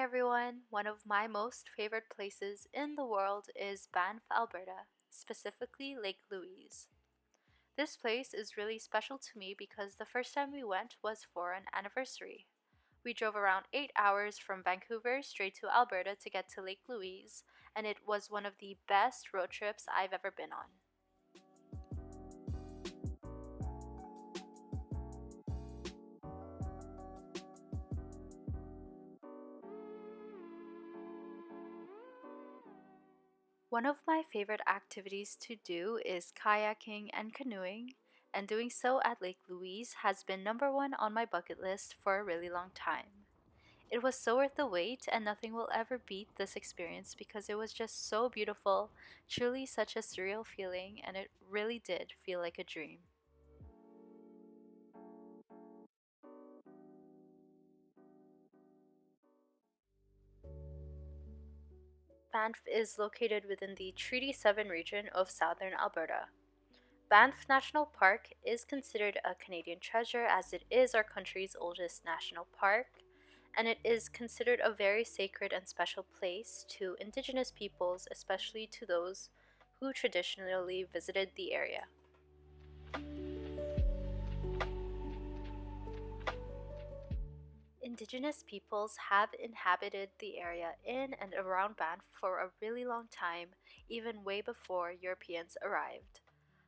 everyone! One of my most favorite places in the world is Banff, Alberta, specifically Lake Louise. This place is really special to me because the first time we went was for an anniversary. We drove around 8 hours from Vancouver straight to Alberta to get to Lake Louise, and it was one of the best road trips I've ever been on. One of my favorite activities to do is kayaking and canoeing, and doing so at Lake Louise has been number one on my bucket list for a really long time. It was so worth the wait, and nothing will ever beat this experience because it was just so beautiful, truly such a surreal feeling, and it really did feel like a dream. Banff is located within the Treaty 7 region of southern Alberta. Banff National Park is considered a Canadian treasure as it is our country's oldest national park, and it is considered a very sacred and special place to Indigenous peoples, especially to those who traditionally visited the area. Indigenous peoples have inhabited the area in and around Banff for a really long time, even way before Europeans arrived.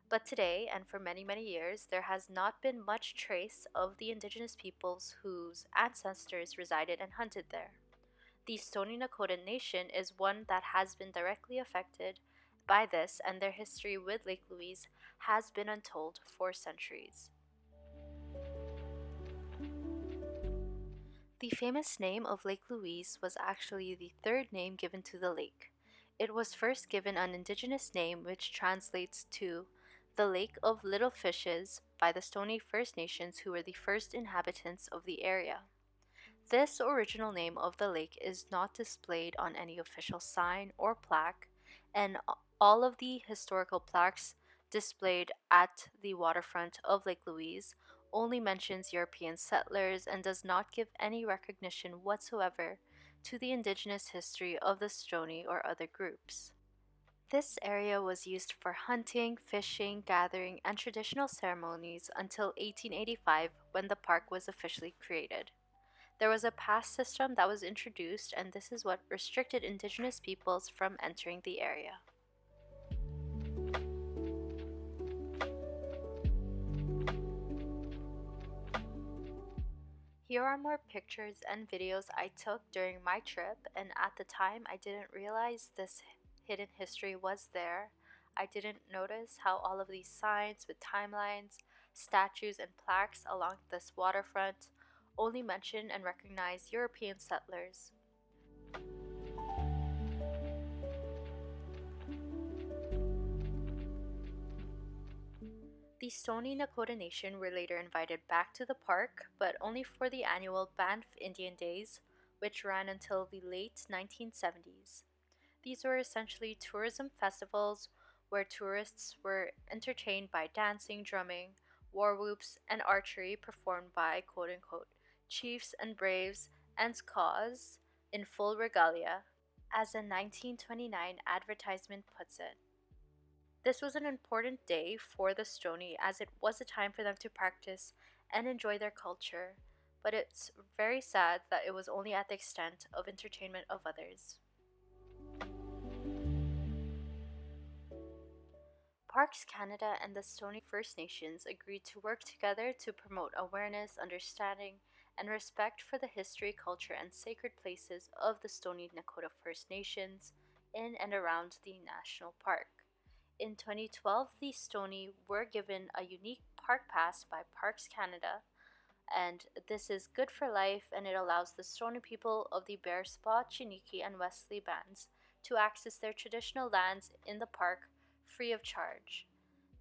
But today, and for many, many years, there has not been much trace of the indigenous peoples whose ancestors resided and hunted there. The Stoney Nakoda Nation is one that has been directly affected by this, and their history with Lake Louise has been untold for centuries. The famous name of Lake Louise was actually the third name given to the lake. It was first given an indigenous name which translates to the Lake of Little Fishes by the Stoney First Nations, who were the first inhabitants of the area. This original name of the lake is not displayed on any official sign or plaque, and all of the historical plaques displayed at the waterfront of Lake Louise only mentions European settlers and does not give any recognition whatsoever to the indigenous history of the Stoney or other groups. This area was used for hunting, fishing, gathering, and traditional ceremonies until 1885 when the park was officially created. There was a pass system that was introduced, and this is what restricted Indigenous peoples from entering the area. Here are more pictures and videos I took during my trip, and at the time I didn't realize this hidden history was there. I didn't notice how all of these signs with timelines, statues, and plaques along this waterfront only mention and recognize European settlers. The Stoney Nakoda Nation were later invited back to the park, but only for the annual Banff Indian Days, which ran until the late 1970s. These were essentially tourism festivals where tourists were entertained by dancing, drumming, war whoops, and archery performed by quote unquote chiefs and braves and squaws in full regalia, as a 1929 advertisement puts it. This was an important day for the Stoney as it was a time for them to practice and enjoy their culture, but it's very sad that it was only at the extent of entertainment of others. Parks Canada and the Stoney First Nations agreed to work together to promote awareness, understanding, and respect for the history, culture, and sacred places of the Stoney Nakoda First Nations in and around the national park. In 2012, the Stoney were given a unique park pass by Parks Canada, and this is good for life, and it allows the Stoney people of the Bearspaw, Chiniki, and Wesley bands to access their traditional lands in the park free of charge.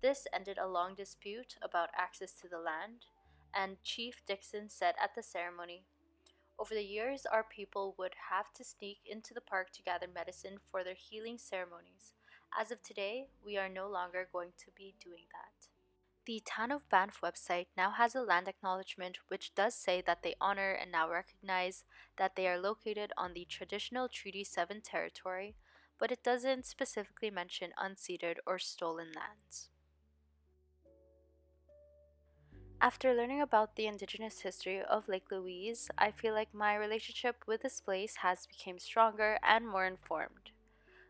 This ended a long dispute about access to the land, and Chief Dixon said at the ceremony, "Over the years, our people would have to sneak into the park to gather medicine for their healing ceremonies. As of today, we are no longer going to be doing that." The Town of Banff website now has a land acknowledgement which does say that they honor and now recognize that they are located on the traditional Treaty 7 territory, but it doesn't specifically mention unceded or stolen lands. After learning about the indigenous history of Lake Louise, I feel like my relationship with this place has become stronger and more informed.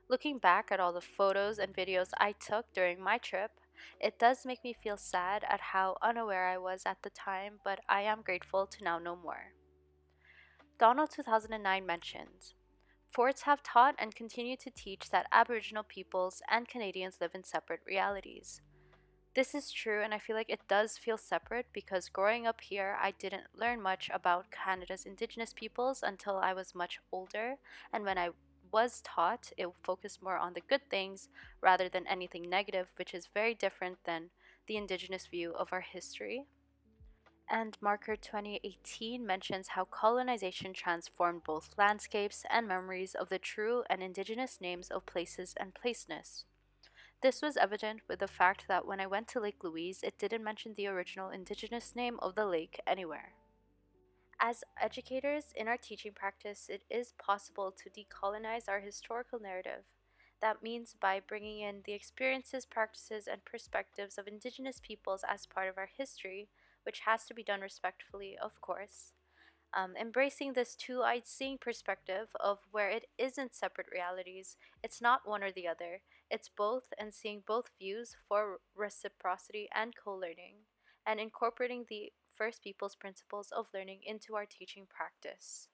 Looking back at all the photos and videos I took during my trip, it does make me feel sad at how unaware I was at the time, but I am grateful to now know more. Donald 2009 mentions, forts have taught and continue to teach that Aboriginal peoples and Canadians live in separate realities. This is true, and I feel like it does feel separate because growing up here, I didn't learn much about Canada's Indigenous peoples until I was much older, and when I was taught, it focused more on the good things rather than anything negative, which is very different than the Indigenous view of our history. And Marker 2018 mentions how colonization transformed both landscapes and memories of the true and Indigenous names of places and placeness. This was evident with the fact that when I went to Lake Louise, it didn't mention the original indigenous name of the lake anywhere. As educators in our teaching practice, it is possible to decolonize our historical narrative. That means by bringing in the experiences, practices, and perspectives of Indigenous peoples as part of our history, which has to be done respectfully, of course. Embracing this two-eyed seeing perspective of where it isn't separate realities, it's not one or the other, it's both, and seeing both views for reciprocity and co-learning, and incorporating the First Peoples principles of learning into our teaching practice.